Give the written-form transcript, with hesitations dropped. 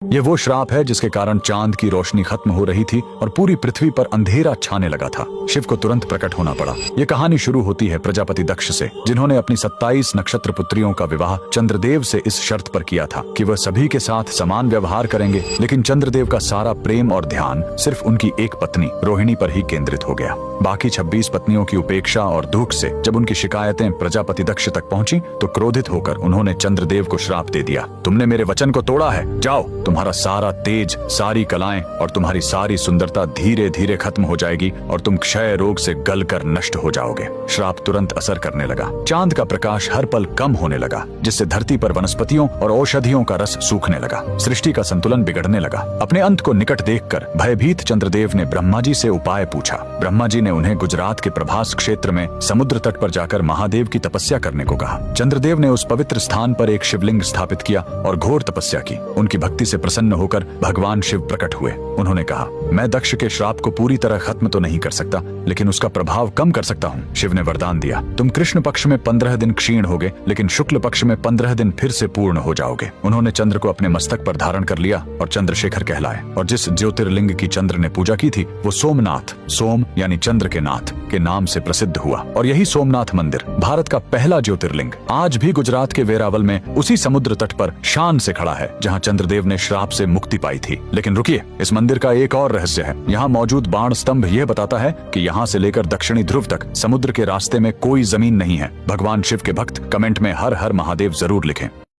ये वो श्राप है जिसके कारण चांद की रोशनी खत्म हो रही थी और पूरी पृथ्वी पर अंधेरा छाने लगा था। शिव को तुरंत प्रकट होना पड़ा। ये कहानी शुरू होती है प्रजापति दक्ष से, जिन्होंने अपनी 27 नक्षत्र पुत्रियों का विवाह चंद्रदेव से इस शर्त पर किया था कि वह सभी के साथ समान व्यवहार करेंगे। लेकिन चंद्रदेव का सारा प्रेम और ध्यान सिर्फ उनकी एक पत्नी रोहिणी पर ही केंद्रित हो गया। बाकी 26 पत्नियों की उपेक्षा और दुख से जब उनकी शिकायतें प्रजापति दक्ष तक पहुंची तो क्रोधित होकर उन्होंने चंद्रदेव को श्राप दे दिया। तुमने मेरे वचन को तोड़ा है, जाओ, तुम्हारा सारा तेज, सारी कलाएं और तुम्हारी सारी सुंदरता धीरे धीरे खत्म हो जाएगी और तुम क्षय रोग से गलकर नष्ट हो जाओगे। श्राप तुरंत असर करने लगा। चांद का प्रकाश हर पल कम होने लगा, जिससे धरती पर वनस्पतियों और औषधियों का रस सूखने लगा। सृष्टि का संतुलन बिगड़ने लगा। अपने अंत को निकट देखकर भयभीत चंद्रदेव ने ब्रह्मा जी से उपाय पूछा। ब्रह्मा जी ने उन्हें गुजरात के प्रभास क्षेत्र में समुद्र तट पर जाकर महादेव की तपस्या करने को कहा। चंद्रदेव ने उस पवित्र स्थान पर एक शिवलिंग स्थापित किया और घोर तपस्या की। उनकी भक्ति से प्रसन्न होकर भगवान शिव प्रकट हुए। उन्होंने कहा, मैं दक्ष के श्राप को पूरी तरह खत्म तो नहीं कर सकता, लेकिन उसका प्रभाव कम कर सकता हूँ। शिव ने वरदान दिया, तुम कृष्ण पक्ष में 15 दिन क्षीण होगे, लेकिन शुक्ल पक्ष में 15 दिन फिर से पूर्ण हो जाओगे। उन्होंने चंद्र को अपने मस्तक पर धारण कर लिया और चंद्रशेखर कहलाए। और जिस ज्योतिर्लिंग की चंद्र ने पूजा की थी वो सोमनाथ, सोम यानी चंद्र के नाथ के नाम से प्रसिद्ध हुआ। और यही सोमनाथ मंदिर भारत का पहला ज्योतिर्लिंग आज भी गुजरात के वेरावल में उसी समुद्र तट पर शान से खड़ा है, जहाँ चंद्रदेव ने श्राप से मुक्ति पाई थी। लेकिन रुकिए, इस मंदिर का एक और रहस्य है। यहाँ मौजूद बाण स्तंभ यह बताता है कि यहाँ से लेकर दक्षिणी ध्रुव तक समुद्र के रास्ते में कोई जमीन नहीं है। भगवान शिव के भक्त कमेंट में हर हर महादेव जरूर लिखें।